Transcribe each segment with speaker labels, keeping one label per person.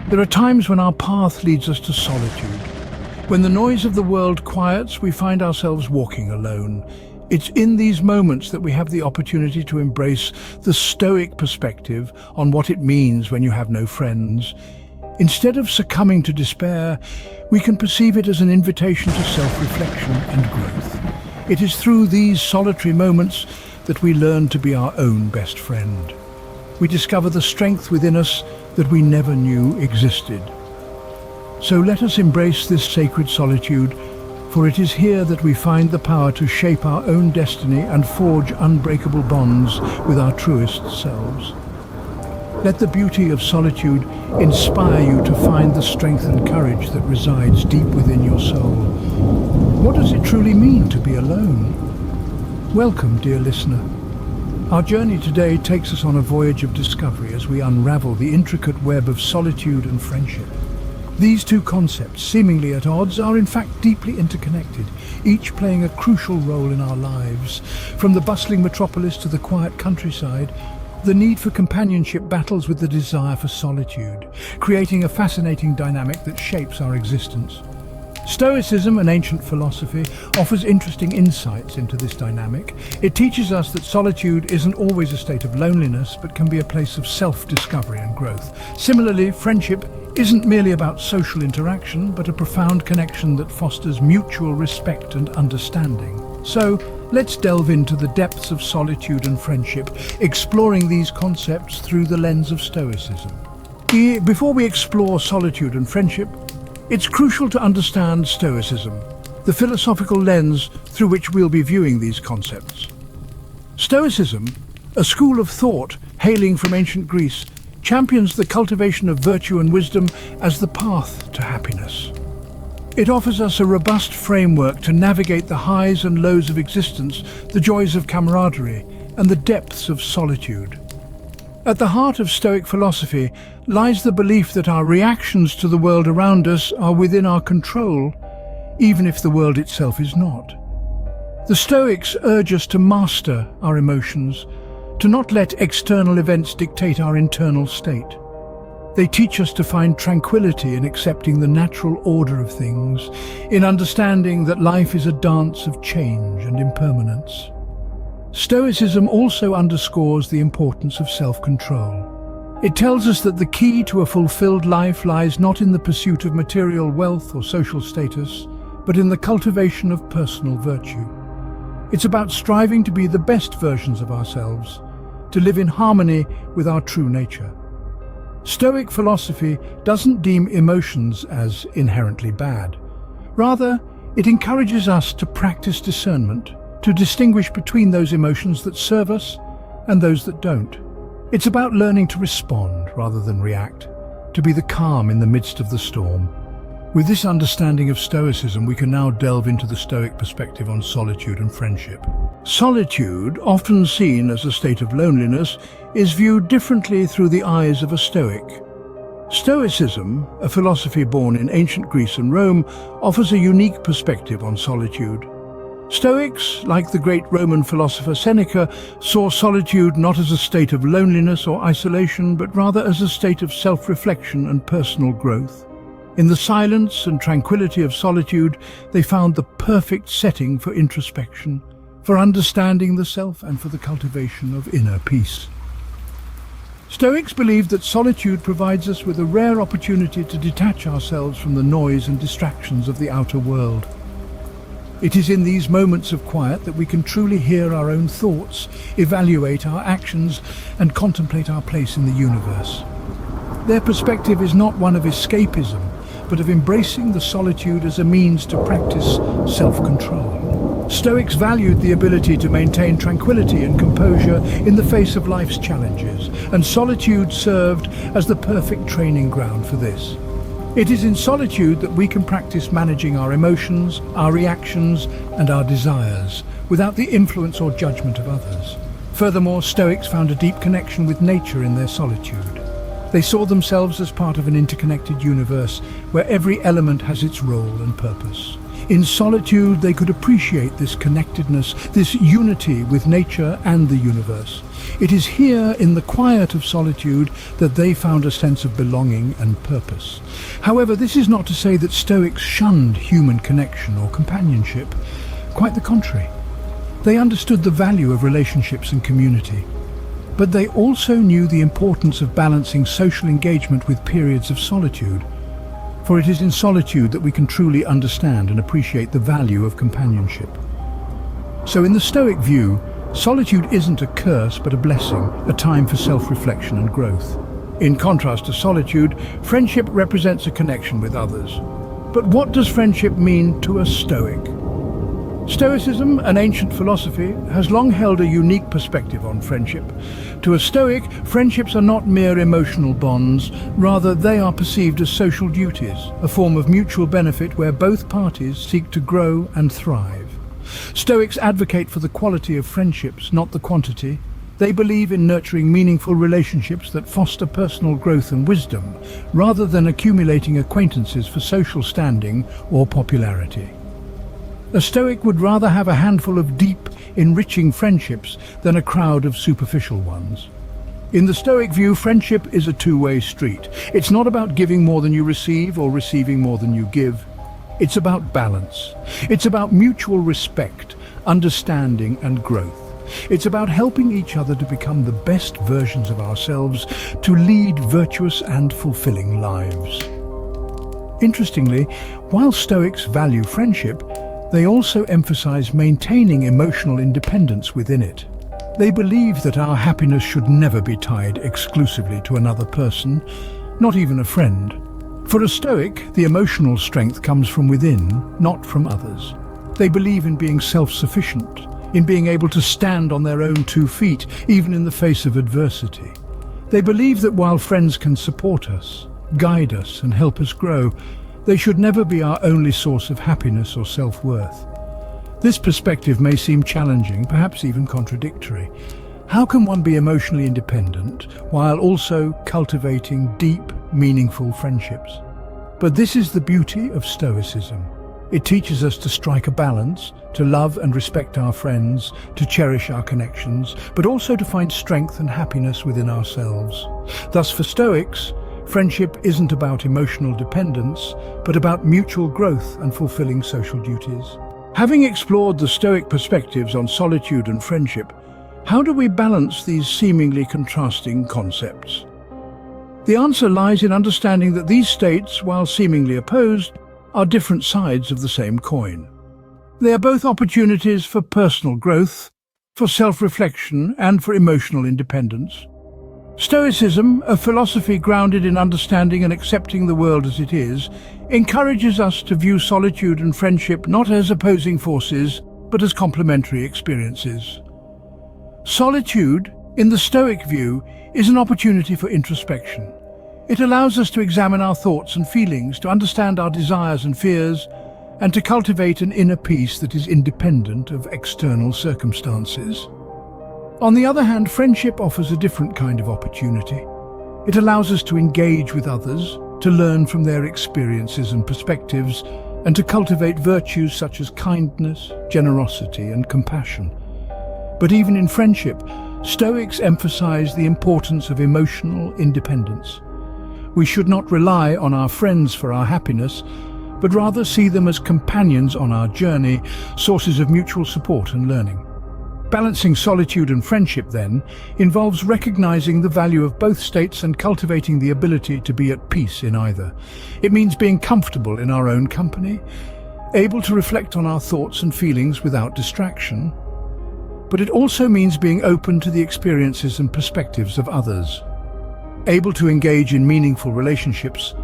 Speaker 1: There are times when our path leads us to solitude. When the noise of the world quiets, we find ourselves walking alone. It's in these moments that we have the opportunity to embrace the Stoic perspective on what it means when you have no friends. Instead of succumbing to despair, we can perceive it as an invitation to self-reflection and growth. It is through these solitary moments that we learn to be our own best friend. We discover the strength within us that we never knew existed. So let us embrace this sacred solitude, for it is here that we find the power to shape our own destiny and forge unbreakable bonds with our truest selves. Let the beauty of solitude inspire you to find the strength and courage that resides deep within your soul. What does it truly mean to be alone? Welcome, dear listener. Our journey today takes us on a voyage of discovery as we unravel the intricate web of solitude and friendship. These two concepts, seemingly at odds, are in fact deeply interconnected, each playing a crucial role in our lives. From the bustling metropolis to the quiet countryside, the need for companionship battles with the desire for solitude, creating a fascinating dynamic that shapes our existence. Stoicism, an ancient philosophy, offers interesting insights into this dynamic. It teaches us that solitude isn't always a state of loneliness, but can be a place of self-discovery and growth. Similarly, friendship isn't merely about social interaction, but a profound connection that fosters mutual respect and understanding. So, let's delve into the depths of solitude and friendship, exploring these concepts through the lens of Stoicism. Before we explore solitude and friendship, it's crucial to understand Stoicism, the philosophical lens through which we'll be viewing these concepts. Stoicism, a school of thought hailing from ancient Greece, champions the cultivation of virtue and wisdom as the path to happiness. It offers us a robust framework to navigate the highs and lows of existence, the joys of camaraderie, and the depths of solitude. At the heart of Stoic philosophy lies the belief that our reactions to the world around us are within our control, even if the world itself is not. The Stoics urge us to master our emotions, to not let external events dictate our internal state. They teach us to find tranquility in accepting the natural order of things, in understanding that life is a dance of change and impermanence. Stoicism also underscores the importance of self-control. It tells us that the key to a fulfilled life lies not in the pursuit of material wealth or social status, but in the cultivation of personal virtue. It's about striving to be the best versions of ourselves, to live in harmony with our true nature. Stoic philosophy doesn't deem emotions as inherently bad. Rather, it encourages us to practice discernment, to distinguish between those emotions that serve us and those that don't. It's about learning to respond rather than react, to be the calm in the midst of the storm. With this understanding of Stoicism, we can now delve into the Stoic perspective on solitude and friendship. Solitude, often seen as a state of loneliness, is viewed differently through the eyes of a Stoic. Stoicism, a philosophy born in ancient Greece and Rome, offers a unique perspective on solitude. Stoics, like the great Roman philosopher Seneca, saw solitude not as a state of loneliness or isolation, but rather as a state of self-reflection and personal growth. In the silence and tranquility of solitude, they found the perfect setting for introspection, for understanding the self and for the cultivation of inner peace. Stoics believed that solitude provides us with a rare opportunity to detach ourselves from the noise and distractions of the outer world. It is in these moments of quiet that we can truly hear our own thoughts, evaluate our actions, and contemplate our place in the universe. Their perspective is not one of escapism, but of embracing the solitude as a means to practice self-control. Stoics valued the ability to maintain tranquility and composure in the face of life's challenges, and solitude served as the perfect training ground for this. It is in solitude that we can practice managing our emotions, our reactions, and our desires, without the influence or judgment of others. Furthermore, Stoics found a deep connection with nature in their solitude. They saw themselves as part of an interconnected universe where every element has its role and purpose. In solitude, they could appreciate this connectedness, this unity with nature and the universe. It is here, in the quiet of solitude, that they found a sense of belonging and purpose. However, this is not to say that Stoics shunned human connection or companionship. Quite the contrary. They understood the value of relationships and community. But they also knew the importance of balancing social engagement with periods of solitude. For it is in solitude that we can truly understand and appreciate the value of companionship. So in the Stoic view, solitude isn't a curse but a blessing, a time for self-reflection and growth. In contrast to solitude, friendship represents a connection with others. But what does friendship mean to a Stoic? Stoicism, an ancient philosophy, has long held a unique perspective on friendship. To a Stoic, friendships are not mere emotional bonds, rather they are perceived as social duties, a form of mutual benefit where both parties seek to grow and thrive. Stoics advocate for the quality of friendships, not the quantity. They believe in nurturing meaningful relationships that foster personal growth and wisdom, rather than accumulating acquaintances for social standing or popularity. A Stoic would rather have a handful of deep, enriching friendships than a crowd of superficial ones. In the Stoic view, friendship is a two-way street. It's not about giving more than you receive or receiving more than you give. It's about balance. It's about mutual respect, understanding and growth. It's about helping each other to become the best versions of ourselves, to lead virtuous and fulfilling lives. Interestingly, while Stoics value friendship, they also emphasize maintaining emotional independence within it. They believe that our happiness should never be tied exclusively to another person, not even a friend. For a Stoic, the emotional strength comes from within, not from others. They believe in being self-sufficient, in being able to stand on their own 2 feet, even in the face of adversity. They believe that while friends can support us, guide us and help us grow, they should never be our only source of happiness or self-worth. This perspective may seem challenging, perhaps even contradictory. How can one be emotionally independent while also cultivating deep, meaningful friendships? But this is the beauty of Stoicism. It teaches us to strike a balance, to love and respect our friends, to cherish our connections, but also to find strength and happiness within ourselves. Thus, for Stoics, friendship isn't about emotional dependence, but about mutual growth and fulfilling social duties. Having explored the Stoic perspectives on solitude and friendship, how do we balance these seemingly contrasting concepts? The answer lies in understanding that these states, while seemingly opposed, are different sides of the same coin. They are both opportunities for personal growth, for self-reflection, and for emotional independence. Stoicism, a philosophy grounded in understanding and accepting the world as it is, encourages us to view solitude and friendship not as opposing forces, but as complementary experiences. Solitude, in the Stoic view, is an opportunity for introspection. It allows us to examine our thoughts and feelings, to understand our desires and fears, and to cultivate an inner peace that is independent of external circumstances. On the other hand, friendship offers a different kind of opportunity. It allows us to engage with others, to learn from their experiences and perspectives, and to cultivate virtues such as kindness, generosity, and compassion. But even in friendship, Stoics emphasize the importance of emotional independence. We should not rely on our friends for our happiness, but rather see them as companions on our journey, sources of mutual support and learning. Balancing solitude and friendship, then, involves recognizing the value of both states and cultivating the ability to be at peace in either. It means being comfortable in our own company, able to reflect on our thoughts and feelings without distraction, but it also means being open to the experiences and perspectives of others, able to engage in meaningful relationships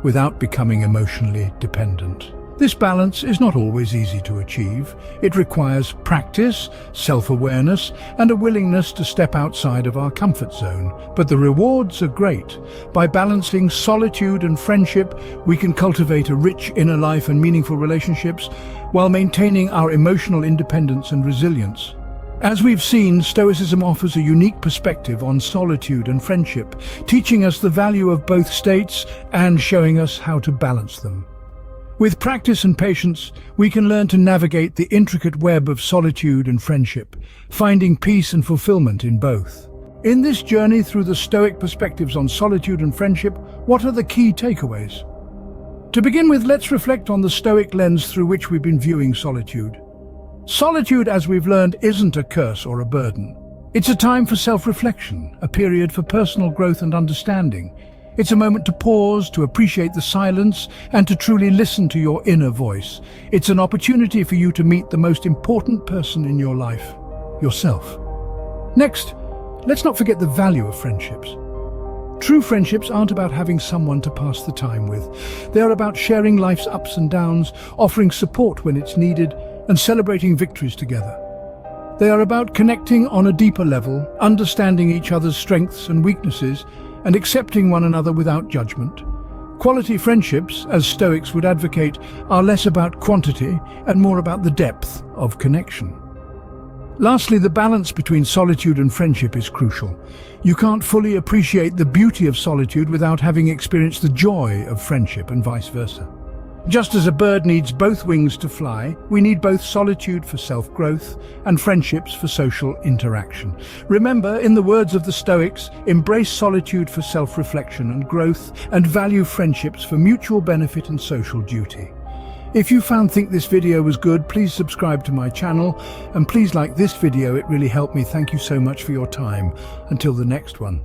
Speaker 1: without becoming emotionally dependent. This balance is not always easy to achieve. It requires practice, self-awareness, and a willingness to step outside of our comfort zone. But the rewards are great. By balancing solitude and friendship, we can cultivate a rich inner life and meaningful relationships while maintaining our emotional independence and resilience. As we've seen, Stoicism offers a unique perspective on solitude and friendship, teaching us the value of both states and showing us how to balance them. With practice and patience, we can learn to navigate the intricate web of solitude and friendship, finding peace and fulfillment in both. In this journey through the Stoic perspectives on solitude and friendship, what are the key takeaways? To begin with, let's reflect on the Stoic lens through which we've been viewing solitude. Solitude, as we've learned, isn't a curse or a burden. It's a time for self-reflection, a period for personal growth and understanding. It's a moment to pause, to appreciate the silence, and to truly listen to your inner voice. It's an opportunity for you to meet the most important person in your life, yourself. Next, let's not forget the value of friendships. True friendships aren't about having someone to pass the time with. They are about sharing life's ups and downs, offering support when it's needed, and celebrating victories together. They are about connecting on a deeper level, understanding each other's strengths and weaknesses, and accepting one another without judgment. Quality friendships, as Stoics would advocate, are less about quantity and more about the depth of connection. Lastly, the balance between solitude and friendship is crucial. You can't fully appreciate the beauty of solitude without having experienced the joy of friendship, and vice versa. Just as a bird needs both wings to fly, we need both solitude for self-growth and friendships for social interaction. Remember, in the words of the Stoics, embrace solitude for self-reflection and growth, and value friendships for mutual benefit and social duty. If you think this video was good, please subscribe to my channel, and please like this video, it really helped me. Thank you so much for your time. Until the next one.